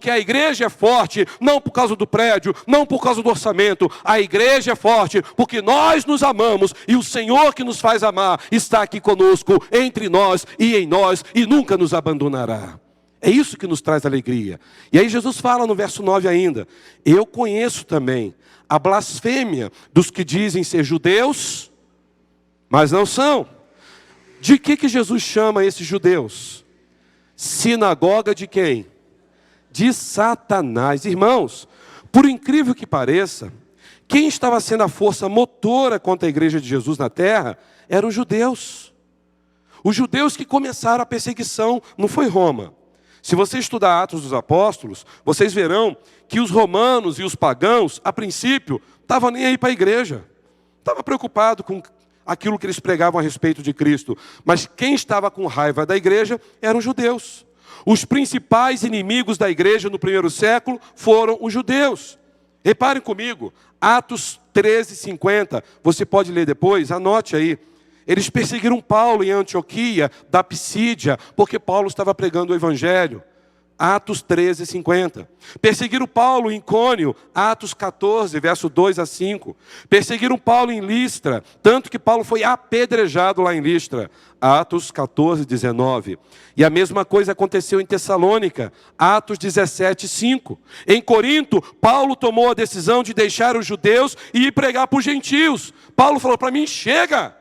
porque a igreja é forte, não por causa do prédio, não por causa do orçamento. A igreja é forte porque nós nos amamos e o Senhor que nos faz amar está aqui conosco, entre nós e em nós, e nunca nos abandonará. É isso que nos traz alegria. E aí Jesus fala no verso 9 ainda: eu conheço também a blasfêmia dos que dizem ser judeus, mas não são. De que Jesus chama esses judeus? Sinagoga de quem? De Satanás. Irmãos, por incrível que pareça, quem estava sendo a força motora contra a igreja de Jesus na terra eram os judeus. Os judeus que começaram a perseguição, não foi Roma. Se você estudar Atos dos Apóstolos, vocês verão que os romanos e os pagãos, a princípio, estavam nem aí para a igreja. Estavam preocupados com aquilo que eles pregavam a respeito de Cristo. Mas quem estava com raiva da igreja eram os judeus. Os principais inimigos da igreja no primeiro século foram os judeus. Reparem comigo, Atos 13:50, você pode ler depois, anote aí. Eles perseguiram Paulo em Antioquia, da Pisídia, porque Paulo estava pregando o Evangelho. Atos 13:50. Perseguiram Paulo em Icônio, Atos 14, verso 2 a 5. Perseguiram Paulo em Listra, tanto que Paulo foi apedrejado lá em Listra. Atos 14:19. E a mesma coisa aconteceu em Tessalônica, Atos 17:5. Em Corinto, Paulo tomou a decisão de deixar os judeus e ir pregar para os gentios. Paulo falou para mim: chega!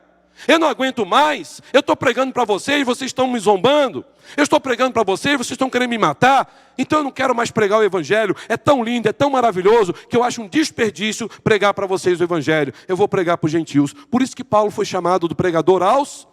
Eu não aguento mais, eu estou pregando para vocês, vocês estão me zombando. Eu estou pregando para vocês, vocês estão querendo me matar. Então eu não quero mais pregar o Evangelho. É tão lindo, é tão maravilhoso, que eu acho um desperdício pregar para vocês o Evangelho. Eu vou pregar para os gentios. Por isso que Paulo foi chamado do pregador aos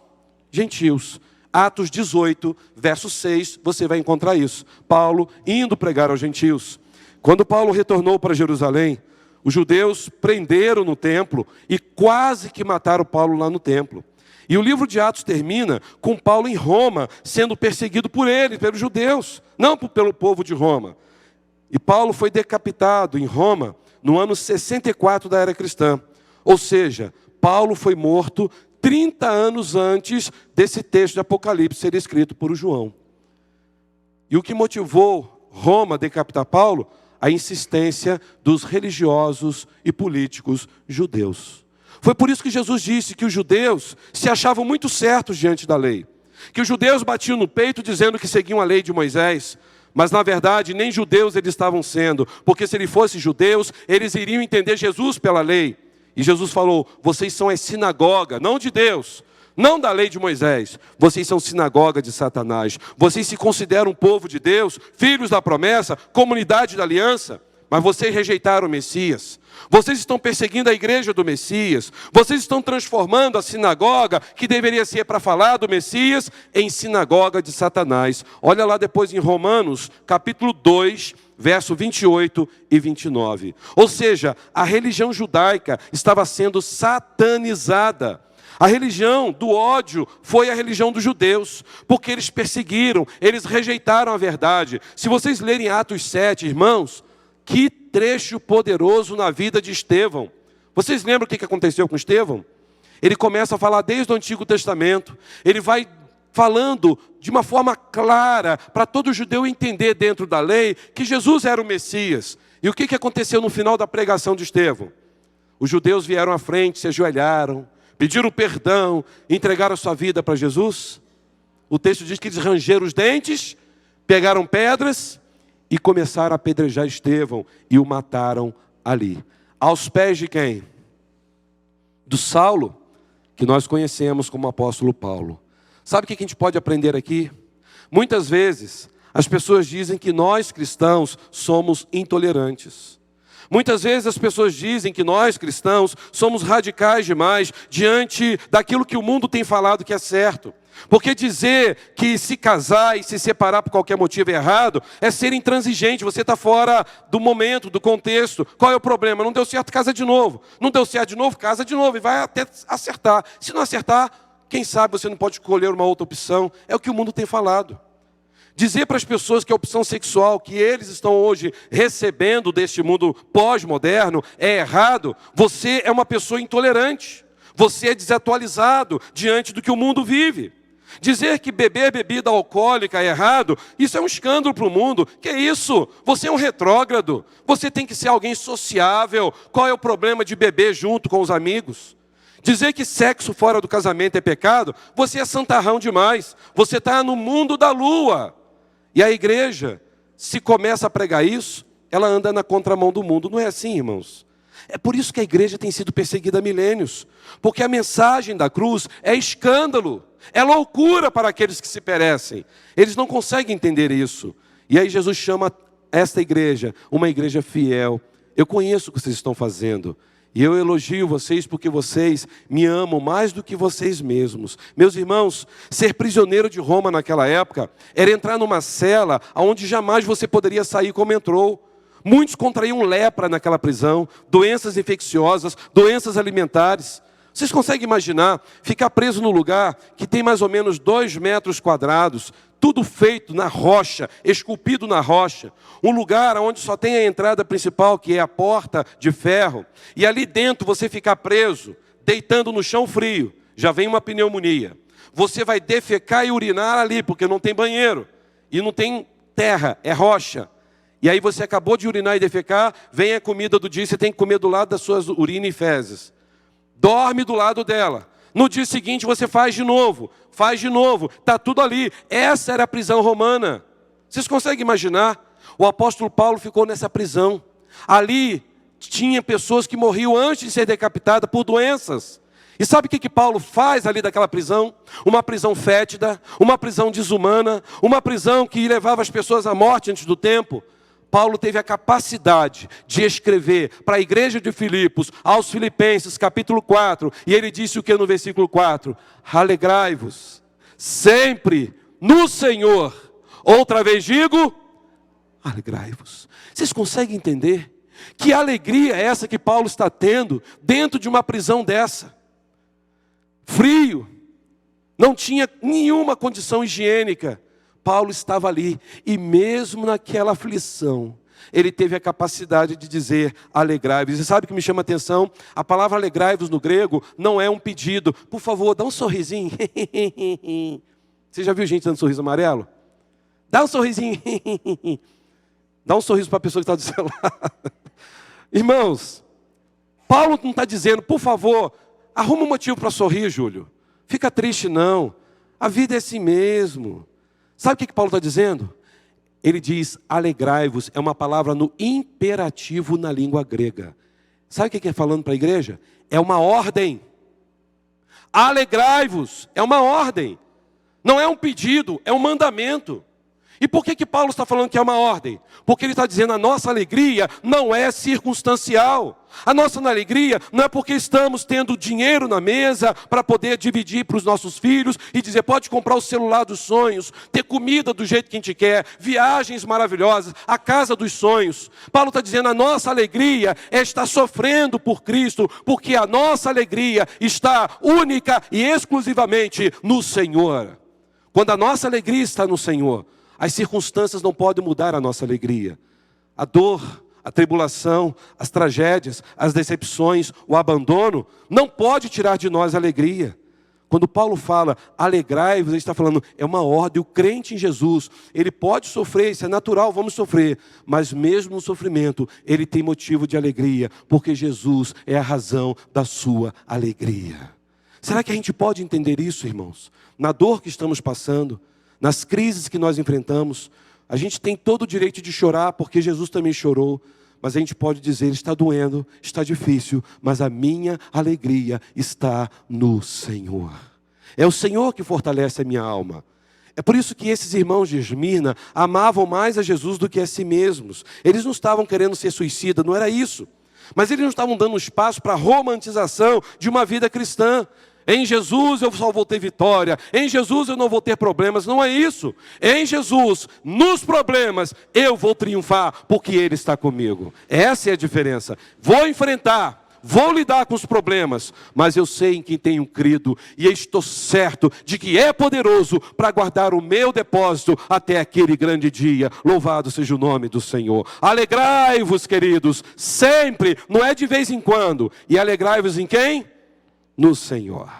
gentios. Atos 18, verso 6, você vai encontrar isso. Paulo indo pregar aos gentios. Quando Paulo retornou para Jerusalém, os judeus prenderam no templo e quase que mataram Paulo lá no templo. E o livro de Atos termina com Paulo em Roma, sendo perseguido por eles, pelos judeus, não pelo povo de Roma. E Paulo foi decapitado em Roma no ano 64 da era cristã. Ou seja, Paulo foi morto 30 anos antes desse texto de Apocalipse ser escrito por João. E o que motivou Roma a decapitar Paulo? A insistência dos religiosos e políticos judeus. Foi por isso que Jesus disse que os judeus se achavam muito certos diante da lei. Que os judeus batiam no peito dizendo que seguiam a lei de Moisés. Mas na verdade nem judeus eles estavam sendo. Porque se eles fossem judeus, eles iriam entender Jesus pela lei. E Jesus falou: vocês são a sinagoga, não de Deus, não da lei de Moisés. Vocês são sinagoga de Satanás. Vocês se consideram povo de Deus, filhos da promessa, comunidade da aliança. Mas vocês rejeitaram o Messias. Vocês estão perseguindo a igreja do Messias. Vocês estão transformando a sinagoga, que deveria ser para falar do Messias, em sinagoga de Satanás. Olha lá depois em Romanos, capítulo 2, verso 28 e 29. Ou seja, a religião judaica estava sendo satanizada. A religião do ódio foi a religião dos judeus, porque eles perseguiram, eles rejeitaram a verdade. Se vocês lerem Atos 7, irmãos, que trecho poderoso na vida de Estevão. Vocês lembram o que aconteceu com Estevão? Ele começa a falar desde o Antigo Testamento, ele vai falando de uma forma clara, para todo judeu entender dentro da lei, que Jesus era o Messias. E o que aconteceu no final da pregação de Estevão? Os judeus vieram à frente, se ajoelharam, pediram perdão, entregaram a sua vida para Jesus. O texto diz que eles rangeram os dentes, pegaram pedras e começaram a apedrejar Estevão e o mataram ali. Aos pés de quem? Do Saulo, que nós conhecemos como apóstolo Paulo. Sabe o que a gente pode aprender aqui? Muitas vezes as pessoas dizem que nós cristãos somos intolerantes. Muitas vezes as pessoas dizem que nós cristãos somos radicais demais diante daquilo que o mundo tem falado que é certo. Porque dizer que se casar e se separar por qualquer motivo é errado é ser intransigente, você está fora do momento, do contexto. Qual é o problema? Não deu certo, casa de novo. Não deu certo de novo, casa de novo e vai até acertar. Se não acertar, quem sabe você não pode escolher uma outra opção. É o que o mundo tem falado. Dizer para as pessoas que a opção sexual que eles estão hoje recebendo deste mundo pós-moderno é errado, você é uma pessoa intolerante. Você é desatualizado diante do que o mundo vive. Dizer que beber bebida alcoólica é errado, isso é um escândalo para o mundo. Que isso? Você é um retrógrado. Você tem que ser alguém sociável. Qual é o problema de beber junto com os amigos? Dizer que sexo fora do casamento é pecado, você é santarrão demais. Você está no mundo da lua. E a igreja, se começa a pregar isso, ela anda na contramão do mundo. Não é assim, irmãos? É por isso que a igreja tem sido perseguida há milênios. Porque a mensagem da cruz é escândalo. É loucura para aqueles que se perecem. Eles não conseguem entender isso. E aí Jesus chama esta igreja, uma igreja fiel. Eu conheço o que vocês estão fazendo. E eu elogio vocês porque vocês me amam mais do que vocês mesmos. Meus irmãos, ser prisioneiro de Roma naquela época era entrar numa cela onde jamais você poderia sair como entrou. Muitos contraíam lepra naquela prisão, doenças infecciosas, doenças alimentares. Vocês conseguem imaginar ficar preso num lugar que tem mais ou menos 2 metros quadrados, tudo feito na rocha, esculpido na rocha. Um lugar onde só tem a entrada principal, que é a porta de ferro. E ali dentro você ficar preso, deitando no chão frio, já vem uma pneumonia. Você vai defecar e urinar ali, porque não tem banheiro. E não tem terra, é rocha. E aí você acabou de urinar e defecar, vem a comida do dia, você tem que comer do lado das suas urina e fezes. Dorme do lado dela. No dia seguinte você faz de novo, está tudo ali. Essa era a prisão romana. Vocês conseguem imaginar? O apóstolo Paulo ficou nessa prisão. Ali tinha pessoas que morriam antes de ser decapitadas por doenças. E sabe o que Paulo faz ali daquela prisão? Uma prisão fétida, uma prisão desumana, uma prisão que levava as pessoas à morte antes do tempo. Paulo teve a capacidade de escrever para a igreja de Filipos, aos Filipenses, capítulo 4, e ele disse o que no versículo 4? Alegrai-vos sempre no Senhor. Outra vez digo, alegrai-vos. Vocês conseguem entender que alegria é essa que Paulo está tendo dentro de uma prisão dessa? Frio, não tinha nenhuma condição higiênica. Paulo estava ali, e mesmo naquela aflição, ele teve a capacidade de dizer, alegrai-vos. E sabe o que me chama a atenção? A palavra alegrai-vos no grego não é um pedido. Por favor, dá um sorrisinho. Você já viu gente dando sorriso amarelo? Dá um sorrisinho. Dá um sorriso para a pessoa que está do seu lado. Irmãos, Paulo não está dizendo, por favor, arruma um motivo para sorrir, Júlio. Fica triste não. A vida é assim mesmo. Sabe o que Paulo está dizendo? Ele diz, alegrai-vos, é uma palavra no imperativo na língua grega. Sabe o que é falando para a igreja? É uma ordem. Alegrai-vos, é uma ordem. Não é um pedido, é um mandamento. E por que Paulo está falando que é uma ordem? Porque ele está dizendo, a nossa alegria não é circunstancial. A nossa alegria não é porque estamos tendo dinheiro na mesa para poder dividir para os nossos filhos e dizer, pode comprar o celular dos sonhos, ter comida do jeito que a gente quer, viagens maravilhosas, a casa dos sonhos. Paulo está dizendo, a nossa alegria é estar sofrendo por Cristo, porque a nossa alegria está única e exclusivamente no Senhor. Quando a nossa alegria está no Senhor, as circunstâncias não podem mudar a nossa alegria. A dor, a tribulação, as tragédias, as decepções, o abandono, não pode tirar de nós a alegria. Quando Paulo fala, alegrai-vos, ele está falando, é uma ordem. O crente em Jesus, ele pode sofrer, isso é natural, vamos sofrer. Mas mesmo no sofrimento, ele tem motivo de alegria, porque Jesus é a razão da sua alegria. Será que a gente pode entender isso, irmãos? Na dor que estamos passando, nas crises que nós enfrentamos, a gente tem todo o direito de chorar, porque Jesus também chorou. Mas a gente pode dizer, está doendo, está difícil, mas a minha alegria está no Senhor. É o Senhor que fortalece a minha alma. É por isso que esses irmãos de Esmirna amavam mais a Jesus do que a si mesmos. Eles não estavam querendo ser suicida, não era isso. Mas eles não estavam dando espaço para a romantização de uma vida cristã. Em Jesus eu só vou ter vitória, em Jesus eu não vou ter problemas, não é isso. Em Jesus, nos problemas, eu vou triunfar, porque Ele está comigo. Essa é a diferença. Vou enfrentar, vou lidar com os problemas, mas eu sei em quem tenho crido, e estou certo de que é poderoso para guardar o meu depósito até aquele grande dia. Louvado seja o nome do Senhor. Alegrai-vos, queridos, sempre, não é de vez em quando. E alegrai-vos em quem? No Senhor.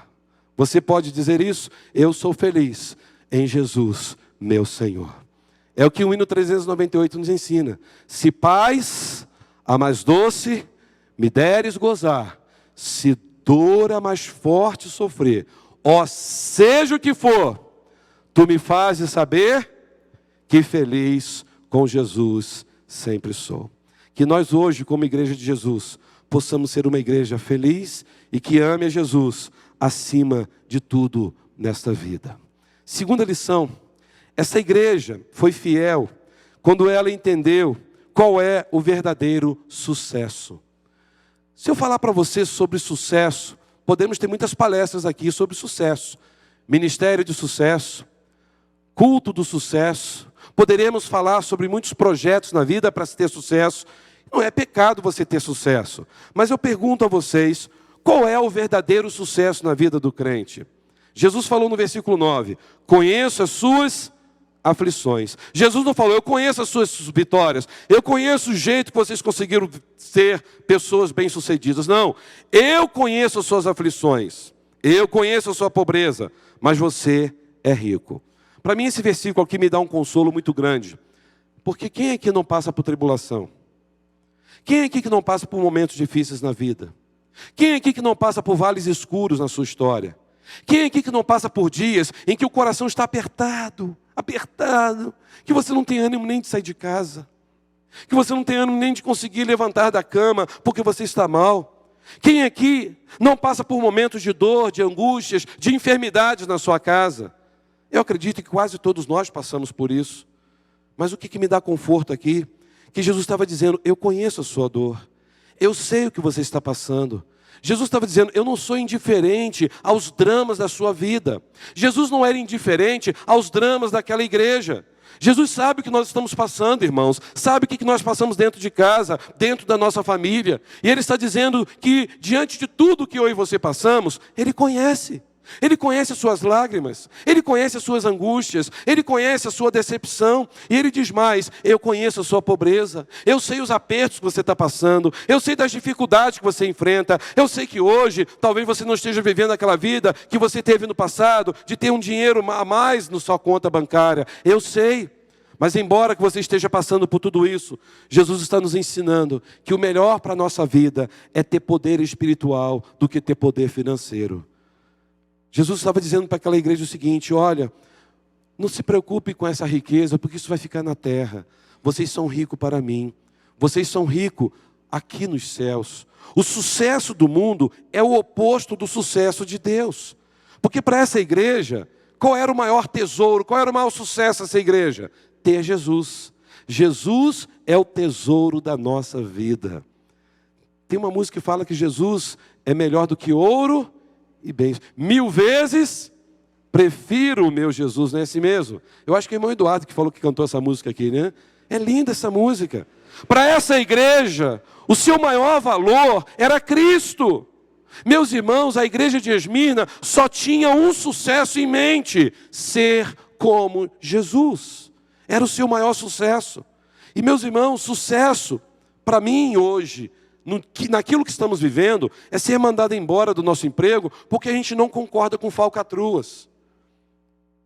Você pode dizer isso? Eu sou feliz em Jesus, meu Senhor. É o que o hino 398 nos ensina. Se paz, a mais doce, me deres gozar, se dor a mais forte sofrer, ó seja o que for, tu me fazes saber que feliz com Jesus sempre sou. Que nós hoje, como igreja de Jesus, possamos ser uma igreja feliz e que ame a Jesus acima de tudo nesta vida. Segunda lição, essa igreja foi fiel quando ela entendeu qual é o verdadeiro sucesso. Se eu falar para você sobre sucesso, podemos ter muitas palestras aqui sobre sucesso. Ministério de sucesso, culto do sucesso. Poderemos falar sobre muitos projetos na vida para se ter sucesso. Não é pecado você ter sucesso. Mas eu pergunto a vocês, qual é o verdadeiro sucesso na vida do crente? Jesus falou no versículo 9, conheço as suas aflições. Jesus não falou, eu conheço as suas vitórias, eu conheço o jeito que vocês conseguiram ser pessoas bem-sucedidas. Não, eu conheço as suas aflições, eu conheço a sua pobreza, mas você é rico. Para mim esse versículo aqui me dá um consolo muito grande, porque quem aqui não passa por tribulação? Quem aqui que não passa por momentos difíceis na vida? Quem aqui que não passa por vales escuros na sua história? Quem aqui que não passa por dias em que o coração está apertado, que você não tem ânimo nem de sair de casa, que você não tem ânimo nem de conseguir levantar da cama porque você está mal? Quem aqui não passa por momentos de dor, de angústias, de enfermidades na sua casa? Eu acredito que quase todos nós passamos por isso. Mas o que me dá conforto aqui? Que Jesus estava dizendo, eu conheço a sua dor, eu sei o que você está passando. Jesus estava dizendo, eu não sou indiferente aos dramas da sua vida. Jesus não era indiferente aos dramas daquela igreja. Jesus sabe o que nós estamos passando, irmãos. Sabe o que nós passamos dentro de casa, dentro da nossa família. E Ele está dizendo que diante de tudo que eu e você passamos, Ele conhece. Ele conhece as suas lágrimas, Ele conhece as suas angústias, Ele conhece a sua decepção. E Ele diz mais, eu conheço a sua pobreza, eu sei os apertos que você está passando, eu sei das dificuldades que você enfrenta, eu sei que hoje, talvez você não esteja vivendo aquela vida que você teve no passado, de ter um dinheiro a mais na sua conta bancária, eu sei. Mas embora que você esteja passando por tudo isso, Jesus está nos ensinando que o melhor para a nossa vida é ter poder espiritual do que ter poder financeiro. Jesus estava dizendo para aquela igreja o seguinte, olha, não se preocupe com essa riqueza, porque isso vai ficar na terra. Vocês são ricos para mim. Vocês são ricos aqui nos céus. O sucesso do mundo é o oposto do sucesso de Deus. Porque para essa igreja, qual era o maior tesouro, qual era o maior sucesso dessa igreja? Ter Jesus. Jesus é o tesouro da nossa vida. Tem uma música que fala que Jesus é melhor do que ouro e bens. 1000 vezes prefiro o meu Jesus, não é assim mesmo? Eu acho que é o irmão Eduardo que falou que cantou essa música aqui, né? É linda essa música. Para essa igreja, o seu maior valor era Cristo. Meus irmãos, a igreja de Esmirna só tinha um sucesso em mente: ser como Jesus. Era o seu maior sucesso. E meus irmãos, sucesso para mim hoje, naquilo que estamos vivendo, é ser mandado embora do nosso emprego porque a gente não concorda com falcatruas.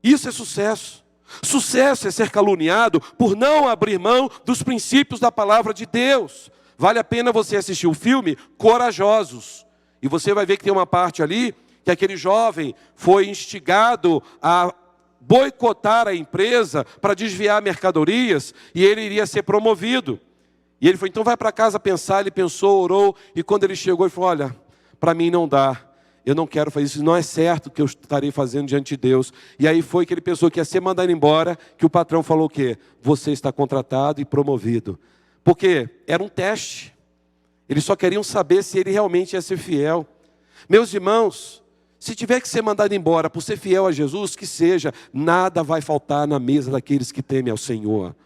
Isso é sucesso. Sucesso é ser caluniado por não abrir mão dos princípios da palavra de Deus. Vale a pena você assistir o filme Corajosos. E você vai ver que tem uma parte ali que aquele jovem foi instigado a boicotar a empresa para desviar mercadorias e ele iria ser promovido. E ele falou, então vai para casa pensar. Ele pensou, orou, e quando ele chegou, ele falou, olha, para mim não dá, eu não quero fazer isso, não é certo o que eu estarei fazendo diante de Deus. E aí foi que ele pensou que ia ser mandado embora, que o patrão falou o quê? Você está contratado e promovido. Porque era um teste, eles só queriam saber se ele realmente ia ser fiel. Meus irmãos, se tiver que ser mandado embora por ser fiel a Jesus, que seja, nada vai faltar na mesa daqueles que temem ao Senhor.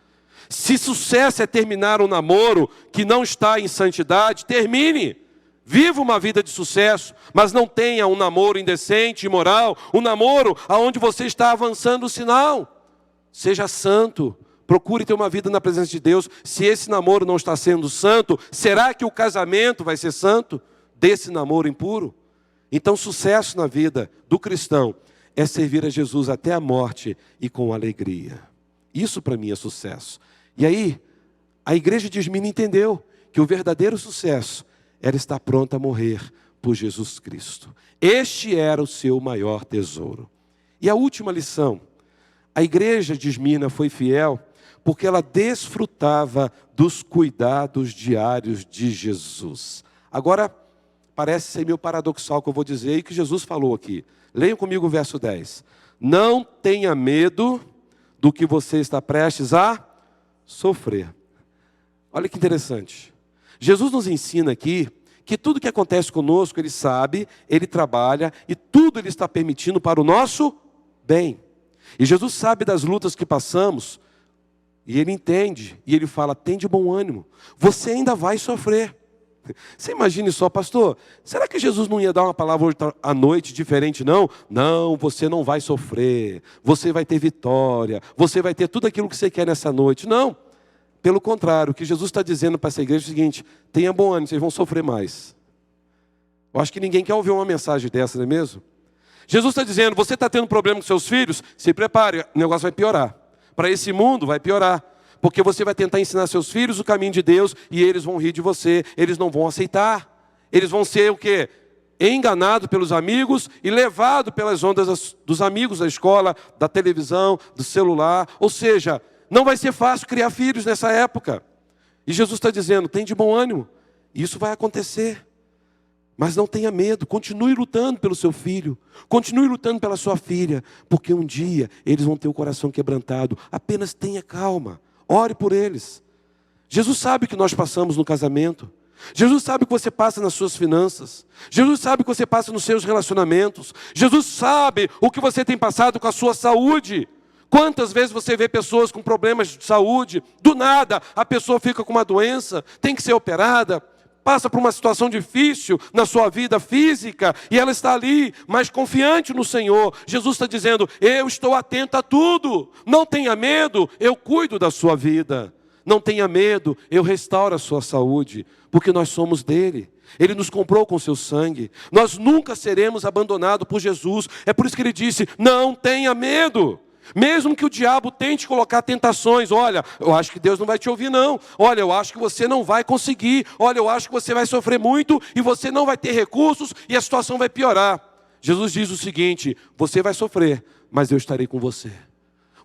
Se sucesso é terminar um namoro que não está em santidade, termine. Viva uma vida de sucesso, mas não tenha um namoro indecente, imoral, um namoro onde você está avançando o sinal. Seja santo, procure ter uma vida na presença de Deus. Se esse namoro não está sendo santo, será que o casamento vai ser santo desse namoro impuro? Então, sucesso na vida do cristão é servir a Jesus até a morte e com alegria. Isso para mim é sucesso. E aí, a igreja de Esmirna entendeu que o verdadeiro sucesso era estar pronta a morrer por Jesus Cristo. Este era o seu maior tesouro. E a última lição: a igreja de Esmirna foi fiel porque ela desfrutava dos cuidados diários de Jesus. Agora, parece ser meio paradoxal o que eu vou dizer e que Jesus falou aqui. Leiam comigo o verso 10. Não tenha medo do que você está prestes a sofrer. Olha que interessante. Jesus nos ensina aqui que tudo que acontece conosco, Ele sabe, Ele trabalha e tudo Ele está permitindo para o nosso bem. E Jesus sabe das lutas que passamos e Ele entende e Ele fala: tem de bom ânimo, você ainda vai sofrer. Você imagine só, pastor, será que Jesus não ia dar uma palavra hoje à noite diferente, não? Não, você não vai sofrer, você vai ter vitória, você vai ter tudo aquilo que você quer nessa noite. Não, pelo contrário, o que Jesus está dizendo para essa igreja é o seguinte: tenha bom ânimo, vocês vão sofrer mais. Eu acho que ninguém quer ouvir uma mensagem dessa, não é mesmo? Jesus está dizendo: você está tendo problema com seus filhos? Se prepare, o negócio vai piorar. Para esse mundo vai piorar. Porque você vai tentar ensinar seus filhos o caminho de Deus e eles vão rir de você, eles não vão aceitar. Eles vão ser o quê? Enganados pelos amigos e levados pelas ondas dos amigos da escola, da televisão, do celular. Ou seja, não vai ser fácil criar filhos nessa época. E Jesus está dizendo: tem de bom ânimo, isso vai acontecer. Mas não tenha medo, continue lutando pelo seu filho, continue lutando pela sua filha, porque um dia eles vão ter o coração quebrantado. Apenas tenha calma. Ore por eles. Jesus sabe o que nós passamos no casamento. Jesus sabe o que você passa nas suas finanças. Jesus sabe o que você passa nos seus relacionamentos. Jesus sabe o que você tem passado com a sua saúde. Quantas vezes você vê pessoas com problemas de saúde, do nada a pessoa fica com uma doença, tem que ser operada, passa por uma situação difícil na sua vida física, e ela está ali, mas confiante no Senhor. Jesus está dizendo: eu estou atento a tudo, não tenha medo, eu cuido da sua vida. Não tenha medo, eu restauro a sua saúde, porque nós somos dele. Ele nos comprou com seu sangue. Nós nunca seremos abandonados por Jesus. É por isso que ele disse: não tenha medo. Mesmo que o diabo tente colocar tentações: olha, eu acho que Deus não vai te ouvir não. Olha, eu acho que você não vai conseguir. Olha, eu acho que você vai sofrer muito e você não vai ter recursos e a situação vai piorar. Jesus diz o seguinte: você vai sofrer, mas eu estarei com você.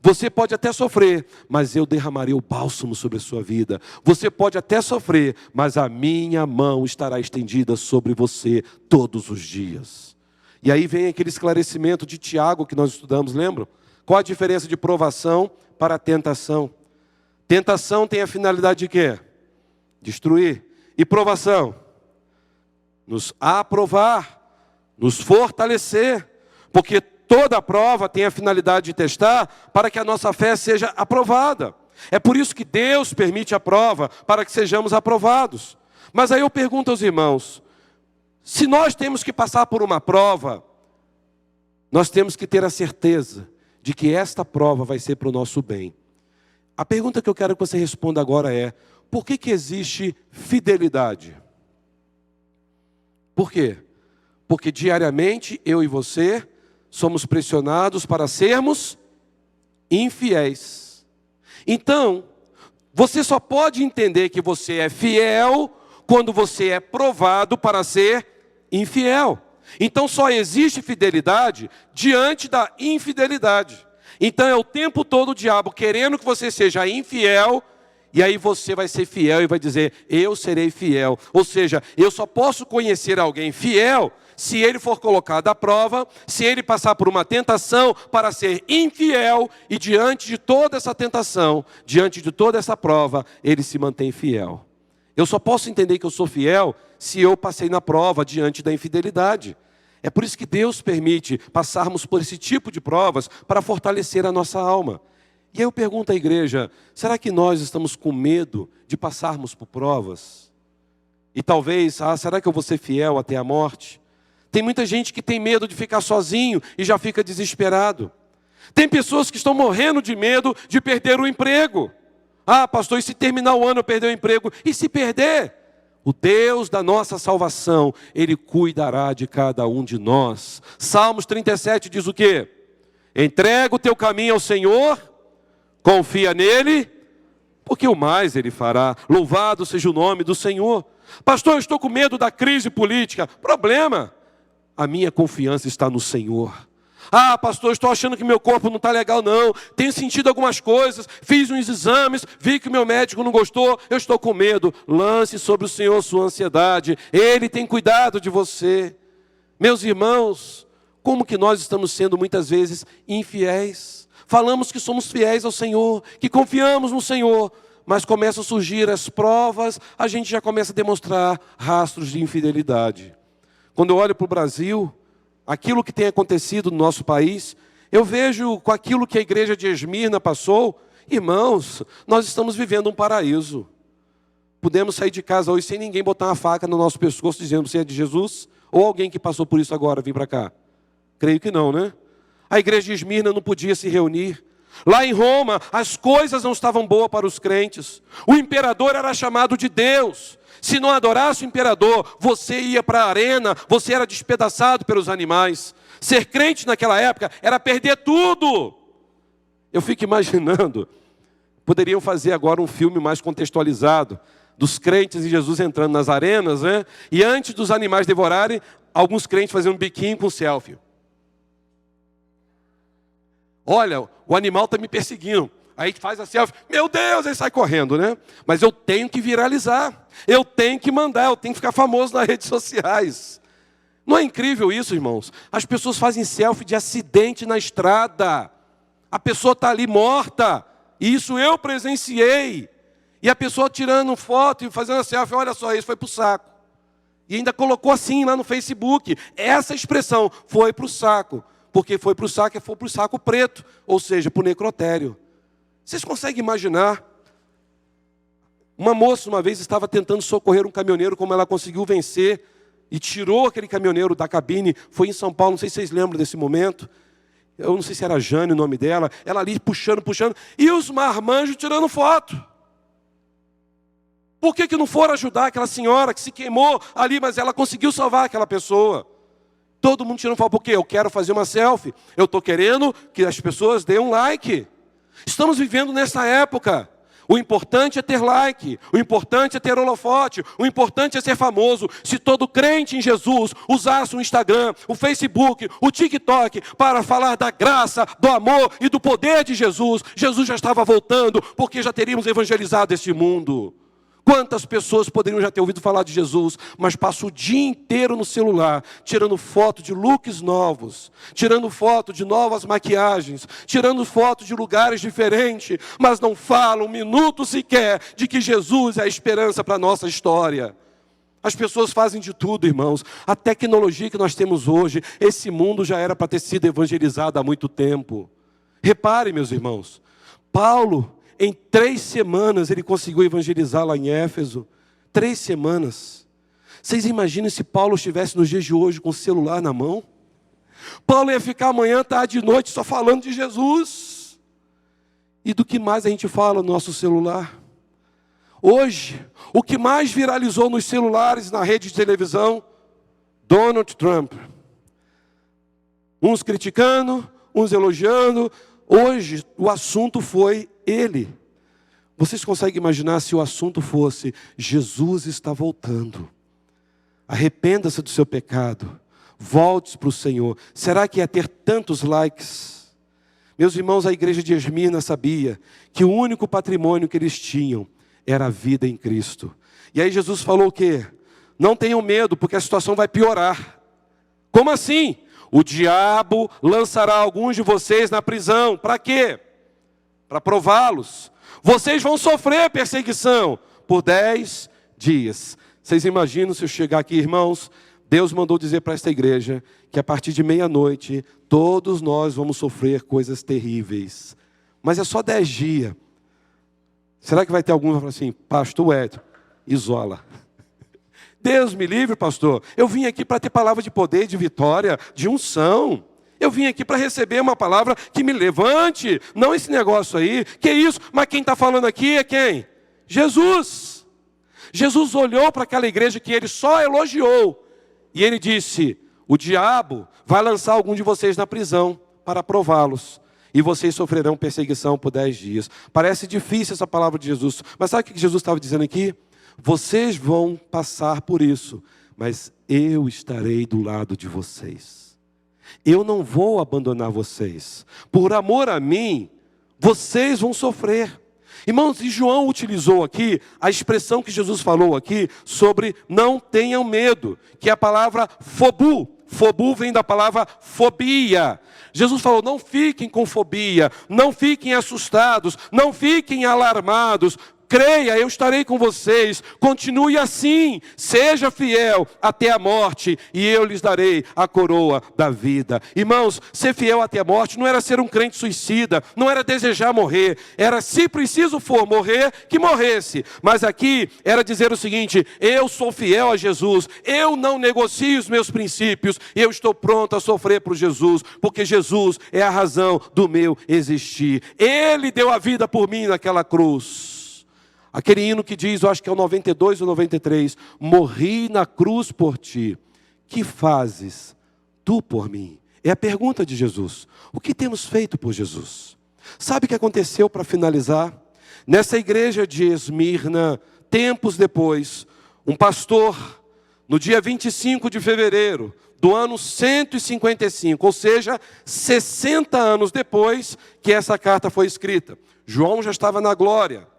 Você pode até sofrer, mas eu derramarei o bálsamo sobre a sua vida. Você pode até sofrer, mas a minha mão estará estendida sobre você todos os dias. E aí vem aquele esclarecimento de Tiago que nós estudamos, lembram? Qual a diferença de provação para tentação? Tentação tem a finalidade de quê? Destruir. E provação? Nos aprovar, nos fortalecer. Porque toda prova tem a finalidade de testar para que a nossa fé seja aprovada. É por isso que Deus permite a prova, para que sejamos aprovados. Mas aí eu pergunto aos irmãos: se nós temos que passar por uma prova, nós temos que ter a certeza de que esta prova vai ser para o nosso bem. A pergunta que eu quero que você responda agora é: por que existe fidelidade? Por quê? Porque diariamente eu e você somos pressionados para sermos infiéis. Então, você só pode entender que você é fiel quando você é provado para ser infiel. Então só existe fidelidade diante da infidelidade. Então é o tempo todo o diabo querendo que você seja infiel, e aí você vai ser fiel e vai dizer: eu serei fiel. Ou seja, eu só posso conhecer alguém fiel se ele for colocado à prova, se ele passar por uma tentação para ser infiel, e diante de toda essa tentação, diante de toda essa prova, ele se mantém fiel. Eu só posso entender que eu sou fiel se eu passei na prova diante da infidelidade. É por isso que Deus permite passarmos por esse tipo de provas para fortalecer a nossa alma. E aí eu pergunto à igreja: será que nós estamos com medo de passarmos por provas? E talvez: será que eu vou ser fiel até a morte? Tem muita gente que tem medo de ficar sozinho e já fica desesperado. Tem pessoas que estão morrendo de medo de perder o emprego. Pastor, e se terminar o ano eu perder o emprego? E se perder? O Deus da nossa salvação, Ele cuidará de cada um de nós. Salmos 37 diz o quê? Entrega o teu caminho ao Senhor, confia nele, porque o mais Ele fará. Louvado seja o nome do Senhor. Pastor, eu estou com medo da crise política. Problema, a minha confiança está no Senhor. Ah, pastor, estou achando que meu corpo não está legal não. Tenho sentido algumas coisas, fiz uns exames, vi que o meu médico não gostou, eu estou com medo. Lance sobre o Senhor sua ansiedade, Ele tem cuidado de você. Meus irmãos, como que nós estamos sendo muitas vezes infiéis? Falamos que somos fiéis ao Senhor, que confiamos no Senhor, mas começam a surgir as provas, a gente já começa a demonstrar rastros de infidelidade. Quando eu olho para o Brasil, aquilo que tem acontecido no nosso país, eu vejo com aquilo que a igreja de Esmirna passou, irmãos, nós estamos vivendo um paraíso. Podemos sair de casa hoje sem ninguém botar uma faca no nosso pescoço dizendo você é de Jesus? Ou alguém que passou por isso agora vem para cá? Creio que não, né? A igreja de Esmirna não podia se reunir. Lá em Roma, as coisas não estavam boas para os crentes. O imperador era chamado de Deus. Se não adorasse o imperador, você ia para a arena, você era despedaçado pelos animais. Ser crente naquela época era perder tudo. Eu fico imaginando, poderiam fazer agora um filme mais contextualizado, dos crentes e Jesus entrando nas arenas, né? E antes dos animais devorarem, alguns crentes faziam um biquinho com selfie. Olha, o animal está me perseguindo. Aí faz a selfie, meu Deus, aí sai correndo, né? Mas eu tenho que viralizar, eu tenho que mandar, eu tenho que ficar famoso nas redes sociais. Não é incrível isso, irmãos? As pessoas fazem selfie de acidente na estrada. A pessoa está ali morta, e isso eu presenciei. E a pessoa tirando foto e fazendo a selfie, olha só, isso foi para o saco. E ainda colocou assim lá no Facebook, essa expressão, foi para o saco. Porque foi para o saco e foi para o saco preto, ou seja, para o necrotério. Vocês conseguem imaginar? Uma moça uma vez estava tentando socorrer um caminhoneiro, como ela conseguiu vencer, e tirou aquele caminhoneiro da cabine, foi em São Paulo, não sei se vocês lembram desse momento, eu não sei se era Jane o nome dela, ela ali puxando, e os marmanjos tirando foto. Por que não foram ajudar aquela senhora que se queimou ali, mas ela conseguiu salvar aquela pessoa? Todo mundo tirando foto, por quê? Eu quero fazer uma selfie, eu estou querendo que as pessoas deem um like. Estamos vivendo nessa época. O importante é ter like, o importante é ter holofote, o importante é ser famoso. Se todo crente em Jesus usasse o Instagram, o Facebook, o TikTok para falar da graça, do amor e do poder de Jesus, Jesus já estava voltando, porque já teríamos evangelizado este mundo. Quantas pessoas poderiam já ter ouvido falar de Jesus, mas passam o dia inteiro no celular, tirando foto de looks novos, tirando foto de novas maquiagens, tirando foto de lugares diferentes, mas não falam um minuto sequer de que Jesus é a esperança para a nossa história. As pessoas fazem de tudo, irmãos. A tecnologia que nós temos hoje, esse mundo já era para ter sido evangelizado há muito tempo. Repare, meus irmãos, Paulo, em 3 semanas ele conseguiu evangelizar lá em Éfeso. 3 semanas. Vocês imaginam se Paulo estivesse nos dias de hoje com o celular na mão? Paulo ia ficar amanhã, tarde e noite só falando de Jesus. E do que mais a gente fala no nosso celular? Hoje, o que mais viralizou nos celulares, na rede de televisão? Donald Trump. Uns criticando, uns elogiando. Hoje, o assunto foi ele. Vocês conseguem imaginar se o assunto fosse Jesus está voltando? Arrependa-se do seu pecado. Volte para o Senhor. Será que ia ter tantos likes? Meus irmãos, a igreja de Esmirna sabia que o único patrimônio que eles tinham era a vida em Cristo. E aí Jesus falou o quê? Não tenham medo, porque a situação vai piorar. Como assim? O diabo lançará alguns de vocês na prisão. Para quê? Para prová-los. Vocês vão sofrer perseguição por 10 dias. Vocês imaginam se eu chegar aqui, irmãos? Deus mandou dizer para esta igreja que a partir de meia-noite, todos nós vamos sofrer coisas terríveis. Mas é só 10 dias. Será que vai ter algum que vai falar assim, pastor Edson, isola. Deus me livre, pastor. Eu vim aqui para ter palavra de poder, de vitória, de unção. Eu vim aqui para receber uma palavra que me levante. Não esse negócio aí. Que isso? Mas quem está falando aqui é quem? Jesus. Jesus olhou para aquela igreja que ele só elogiou. E ele disse: o diabo vai lançar algum de vocês na prisão para prová-los. E vocês sofrerão perseguição por 10 dias. Parece difícil essa palavra de Jesus. Mas sabe o que Jesus estava dizendo aqui? Vocês vão passar por isso, mas eu estarei do lado de vocês. Eu não vou abandonar vocês. Por amor a mim, vocês vão sofrer. Irmãos, e João utilizou aqui a expressão que Jesus falou aqui sobre não tenham medo, que é a palavra fobu. Fobu vem da palavra fobia. Jesus falou: não fiquem com fobia, não fiquem assustados, não fiquem alarmados. Creia, eu estarei com vocês, continue assim, seja fiel até a morte, e eu lhes darei a coroa da vida. Irmãos, ser fiel até a morte não era ser um crente suicida, não era desejar morrer, era, se preciso for morrer, que morresse. Mas aqui era dizer o seguinte: eu sou fiel a Jesus, eu não negocio os meus princípios, eu estou pronto a sofrer por Jesus, porque Jesus é a razão do meu existir. Ele deu a vida por mim naquela cruz. Aquele hino que diz, eu acho que é o 92 ou 93, morri na cruz por ti, que fazes tu por mim? É a pergunta de Jesus. O que temos feito por Jesus? Sabe o que aconteceu para finalizar? Nessa igreja de Esmirna, tempos depois, um pastor, no dia 25 de fevereiro do ano 155, ou seja, 60 anos depois que essa carta foi escrita, João já estava na glória.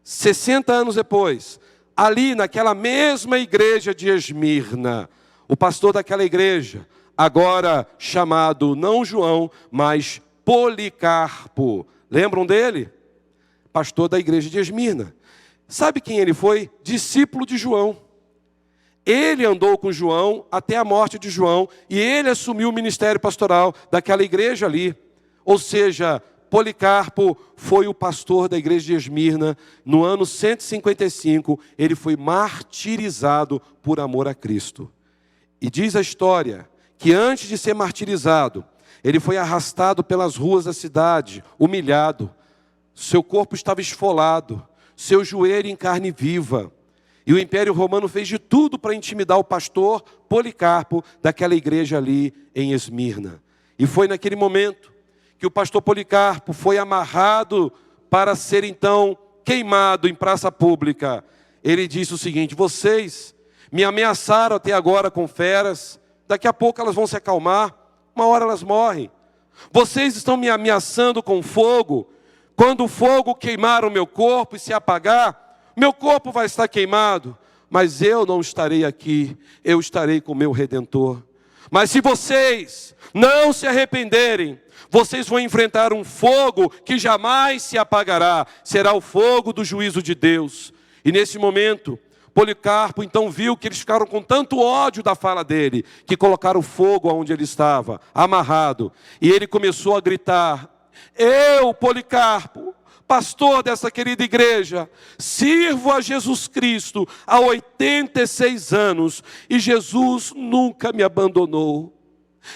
60 anos depois, ali naquela mesma igreja de Esmirna, o pastor daquela igreja, agora chamado não João, mas Policarpo, lembram dele? Pastor da igreja de Esmirna. Sabe quem ele foi? Discípulo de João. Ele andou com João até a morte de João, e ele assumiu o ministério pastoral daquela igreja ali. Ou seja, Policarpo foi o pastor da igreja de Esmirna. No ano 155, ele foi martirizado por amor a Cristo. E diz a história que antes de ser martirizado, ele foi arrastado pelas ruas da cidade, humilhado. Seu corpo estava esfolado, seu joelho em carne viva. E o Império Romano fez de tudo para intimidar o pastor Policarpo daquela igreja ali em Esmirna. E foi naquele momento que o pastor Policarpo foi amarrado para ser então queimado em praça pública. Ele disse o seguinte: vocês me ameaçaram até agora com feras, daqui a pouco elas vão se acalmar, uma hora elas morrem. Vocês estão me ameaçando com fogo, quando o fogo queimar o meu corpo e se apagar, meu corpo vai estar queimado, mas eu não estarei aqui, eu estarei com o meu Redentor. Mas se vocês não se arrependerem, vocês vão enfrentar um fogo que jamais se apagará. Será o fogo do juízo de Deus. E nesse momento, Policarpo então viu que eles ficaram com tanto ódio da fala dele, que colocaram fogo onde ele estava, amarrado. E ele começou a gritar: eu, Policarpo, pastor dessa querida igreja, sirvo a Jesus Cristo há 86 anos, e Jesus nunca me abandonou.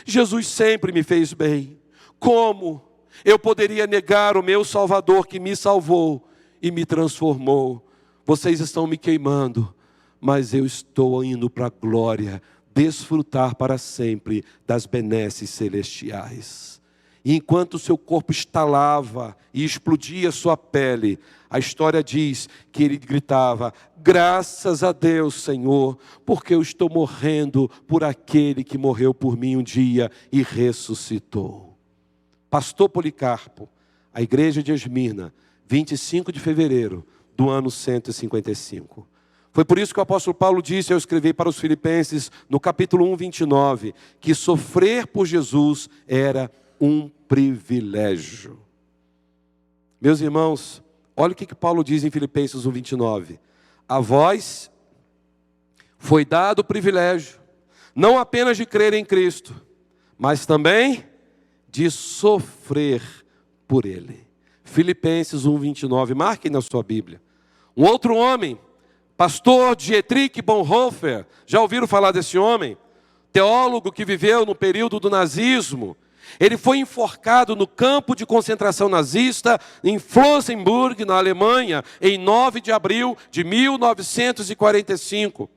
Jesus sempre me fez bem. Como eu poderia negar o meu Salvador que me salvou e me transformou? Vocês estão me queimando, mas eu estou indo para a glória, desfrutar para sempre das benesses celestiais. E enquanto o seu corpo estalava e explodia sua pele, a história diz que ele gritava: graças a Deus, Senhor, porque eu estou morrendo por aquele que morreu por mim um dia e ressuscitou. Pastor Policarpo, a igreja de Esmirna, 25 de fevereiro do ano 155. Foi por isso que o apóstolo Paulo disse, eu escrevi para os Filipenses, no capítulo 1, 29, que sofrer por Jesus era um privilégio. Meus irmãos, olha o que Paulo diz em Filipenses 1, 29. A vós foi dado o privilégio, não apenas de crer em Cristo, mas também de sofrer por Ele. Filipenses 1, 29, marquem na sua Bíblia. Um outro homem, pastor Dietrich Bonhoeffer, já ouviram falar desse homem? Teólogo que viveu no período do nazismo. Ele foi enforcado no campo de concentração nazista em Flossenburg, na Alemanha, em 9 de abril de 1945.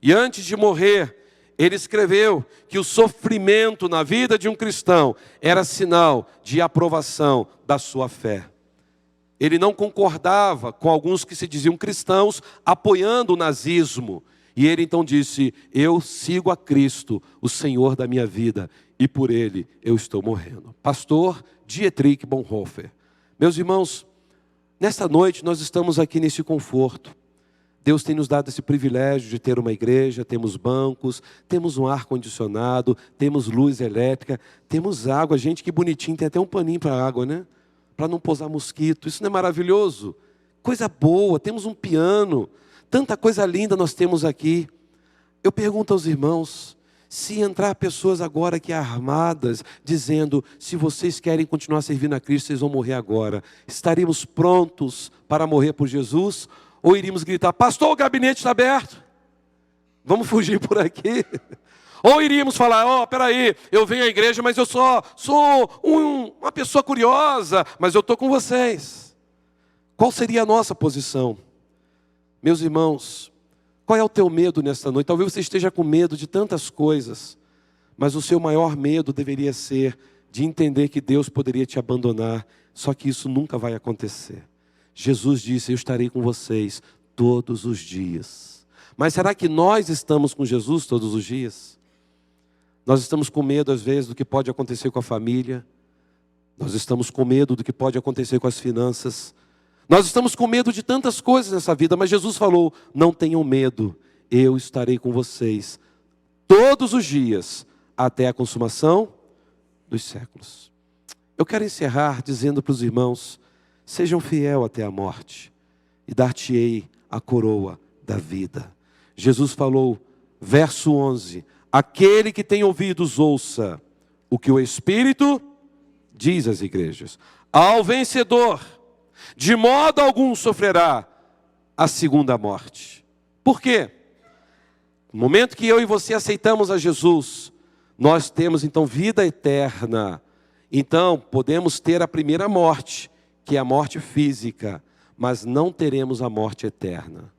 E antes de morrer, ele escreveu que o sofrimento na vida de um cristão era sinal de aprovação da sua fé. Ele não concordava com alguns que se diziam cristãos apoiando o nazismo. E ele então disse: eu sigo a Cristo, o Senhor da minha vida, e por Ele eu estou morrendo. Pastor Dietrich Bonhoeffer. Meus irmãos, nesta noite nós estamos aqui nesse conforto. Deus tem nos dado esse privilégio de ter uma igreja, temos bancos, temos um ar-condicionado, temos luz elétrica, temos água. Gente, que bonitinho, tem até um paninho para a água, né? Para não pousar mosquito. Isso não é maravilhoso? Coisa boa, temos um piano, tanta coisa linda nós temos aqui. Eu pergunto aos irmãos, se entrar pessoas agora aqui armadas, dizendo: se vocês querem continuar servindo a Cristo, vocês vão morrer agora, estaríamos prontos para morrer por Jesus? Ou iríamos gritar: pastor, o gabinete está aberto, vamos fugir por aqui? Ou iríamos falar: peraí, eu venho à igreja, mas eu sou uma pessoa curiosa, mas eu estou com vocês. Qual seria a nossa posição? Meus irmãos, qual é o teu medo nesta noite? Talvez você esteja com medo de tantas coisas, mas o seu maior medo deveria ser de entender que Deus poderia te abandonar, só que isso nunca vai acontecer. Jesus disse: eu estarei com vocês todos os dias. Mas será que nós estamos com Jesus todos os dias? Nós estamos com medo às vezes do que pode acontecer com a família, nós estamos com medo do que pode acontecer com as finanças, nós estamos com medo de tantas coisas nessa vida, mas Jesus falou: não tenham medo, eu estarei com vocês todos os dias, até a consumação dos séculos. Eu quero encerrar dizendo para os irmãos: sejam fiel até a morte, e dar-te-ei a coroa da vida. Jesus falou, verso 11, aquele que tem ouvidos ouça o que o Espírito diz às igrejas. Ao vencedor, de modo algum sofrerá a segunda morte. Por quê? No momento que eu e você aceitamos a Jesus, nós temos então vida eterna. Então podemos ter a primeira morte, que é a morte física, mas não teremos a morte eterna.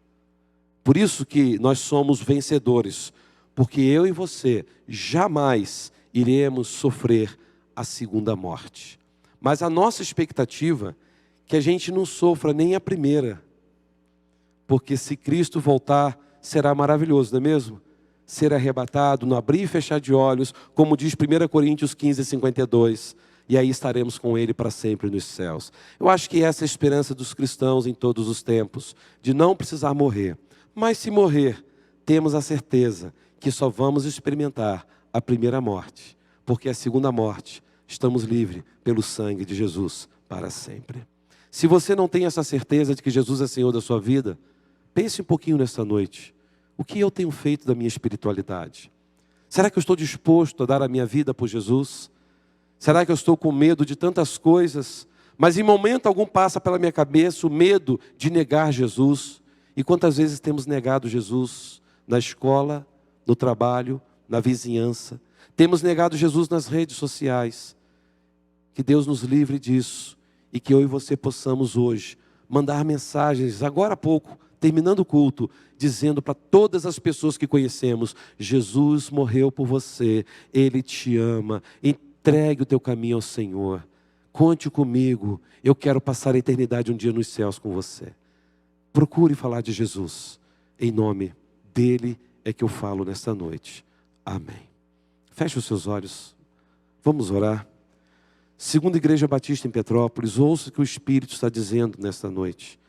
Por isso que nós somos vencedores, porque eu e você jamais iremos sofrer a segunda morte. Mas a nossa expectativa é que a gente não sofra nem a primeira, porque se Cristo voltar, será maravilhoso, não é mesmo? Ser arrebatado, no abrir e fechar de olhos, como diz 1 Coríntios 15, 52, e aí estaremos com Ele para sempre nos céus. Eu acho que essa é a esperança dos cristãos em todos os tempos, de não precisar morrer. Mas se morrer, temos a certeza que só vamos experimentar a primeira morte, porque a segunda morte, estamos livres pelo sangue de Jesus para sempre. Se você não tem essa certeza de que Jesus é Senhor da sua vida, pense um pouquinho nessa noite. O que eu tenho feito da minha espiritualidade? Será que eu estou disposto a dar a minha vida por Jesus? Será que eu estou com medo de tantas coisas? Mas em momento algum passa pela minha cabeça o medo de negar Jesus. E quantas vezes temos negado Jesus na escola, no trabalho, na vizinhança? Temos negado Jesus nas redes sociais. Que Deus nos livre disso. E que eu e você possamos hoje mandar mensagens, agora há pouco, terminando o culto, dizendo para todas as pessoas que conhecemos: Jesus morreu por você, Ele te ama, entregue o teu caminho ao Senhor, conte comigo, eu quero passar a eternidade um dia nos céus com você. Procure falar de Jesus, em nome dEle é que eu falo nesta noite. Amém. Feche os seus olhos, vamos orar. Segunda Igreja Batista em Petrópolis, ouça o que o Espírito está dizendo nesta noite.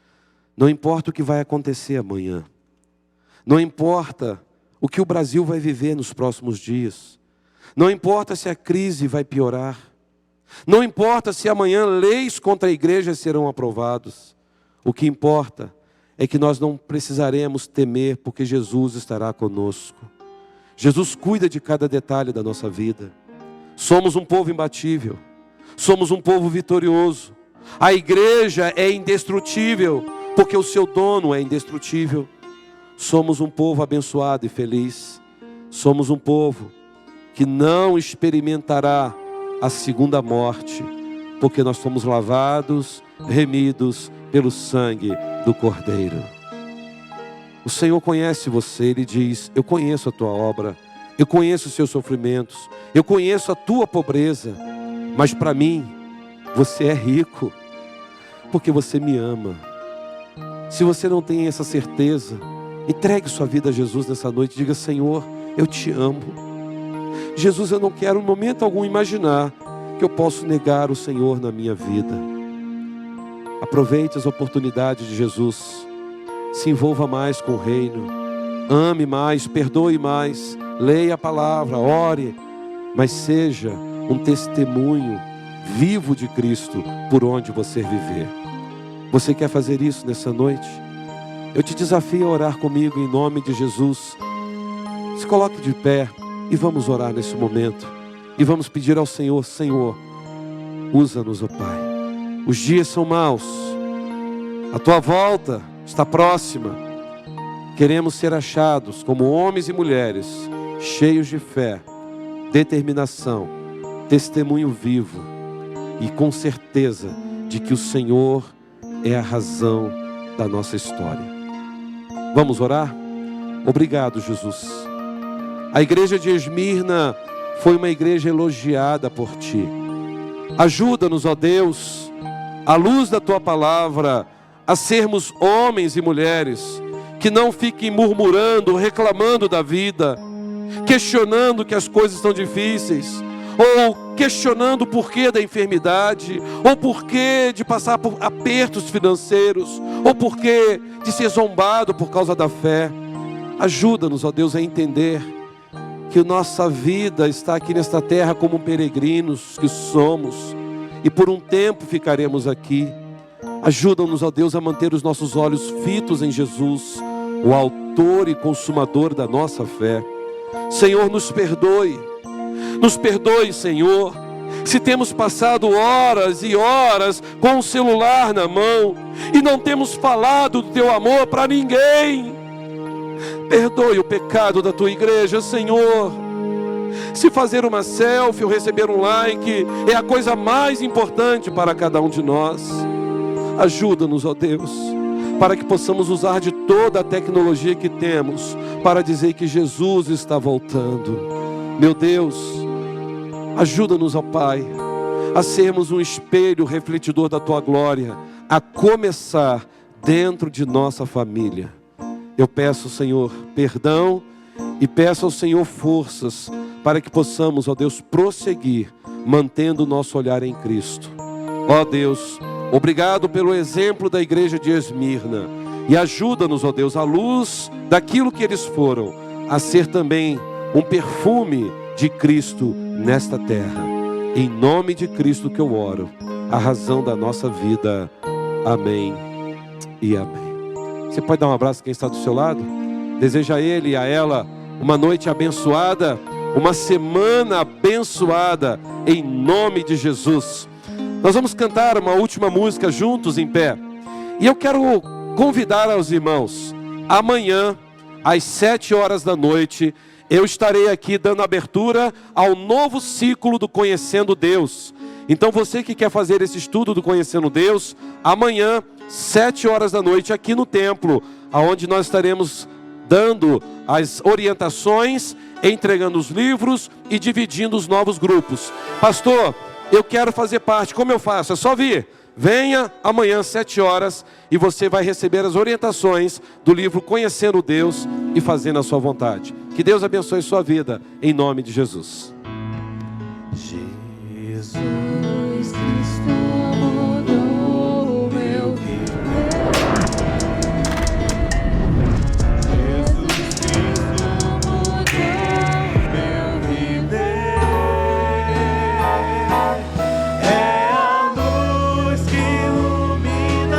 Não importa o que vai acontecer amanhã. Não importa o que o Brasil vai viver nos próximos dias. Não importa se a crise vai piorar. Não importa se amanhã leis contra a igreja serão aprovadas. O que importa é que nós não precisaremos temer, porque Jesus estará conosco. Jesus cuida de cada detalhe da nossa vida. Somos um povo imbatível. Somos um povo vitorioso. A igreja é indestrutível, porque o seu dono é indestrutível. Somos um povo abençoado e feliz. Somos um povo que não experimentará a segunda morte, porque nós fomos lavados, remidos pelo sangue do Cordeiro. O Senhor conhece você, Ele diz: eu conheço a tua obra, eu conheço os seus sofrimentos, eu conheço a tua pobreza, mas para mim, você é rico, porque você me ama. Se você não tem essa certeza, entregue sua vida a Jesus nessa noite, diga: Senhor, eu te amo. Jesus, eu não quero em momento algum imaginar que eu posso negar o Senhor na minha vida. Aproveite as oportunidades de Jesus, se envolva mais com o reino, ame mais, perdoe mais, leia a palavra, ore, mas seja um testemunho vivo de Cristo por onde você viver. Você quer fazer isso nessa noite? Eu te desafio a orar comigo em nome de Jesus. Se coloque de pé e vamos orar nesse momento. E vamos pedir ao Senhor: Senhor, usa-nos, ó Pai. Os dias são maus, a tua volta está próxima. Queremos ser achados como homens e mulheres cheios de fé, determinação, testemunho vivo e com certeza de que o Senhor é a razão da nossa história. Vamos orar? Obrigado, Jesus. A igreja de Esmirna foi uma igreja elogiada por Ti. Ajuda-nos, ó Deus, à luz da Tua palavra, a sermos homens e mulheres que não fiquem murmurando, reclamando da vida, questionando que as coisas estão difíceis, ou questionando o porquê da enfermidade, ou porquê de passar por apertos financeiros, ou porquê de ser zombado por causa da fé. Ajuda-nos, ó Deus, a entender que nossa vida está aqui nesta terra como peregrinos que somos, e por um tempo ficaremos aqui. Ajuda-nos, ó Deus, a manter os nossos olhos fitos em Jesus, o autor e consumador da nossa fé. Senhor, nos perdoe, Senhor, se temos passado horas e horas com o celular na mão e não temos falado do Teu amor para ninguém. Perdoe o pecado da Tua igreja, Senhor. Se fazer uma selfie ou receber um like é a coisa mais importante para cada um de nós, ajuda-nos, ó Deus, para que possamos usar de toda a tecnologia que temos para dizer que Jesus está voltando. Meu Deus, ajuda-nos, ó Pai, a sermos um espelho refletidor da Tua glória, a começar dentro de nossa família. Eu peço, Senhor, perdão e peço ao Senhor forças para que possamos, ó Deus, prosseguir, mantendo o nosso olhar em Cristo. Ó Deus, obrigado pelo exemplo da igreja de Esmirna e ajuda-nos, ó Deus, à luz daquilo que eles foram, a ser também um perfume de Cristo nesta terra. Em nome de Cristo que eu oro, a razão da nossa vida. Amém e amém. Você pode dar um abraço a quem está do seu lado? Deseja a ele e a ela uma noite abençoada, uma semana abençoada, em nome de Jesus. Nós vamos cantar uma última música juntos em pé. E eu quero convidar aos irmãos, amanhã, às 7 horas da noite, eu estarei aqui dando abertura ao novo ciclo do Conhecendo Deus. Então você que quer fazer esse estudo do Conhecendo Deus, amanhã, 7 horas da noite, aqui no templo, onde nós estaremos dando as orientações, entregando os livros e dividindo os novos grupos. Pastor, eu quero fazer parte, como eu faço? É só vir. Venha amanhã, 7 horas, e você vai receber as orientações do livro Conhecendo Deus e Fazendo a Sua Vontade. Que Deus abençoe sua vida, em nome de Jesus.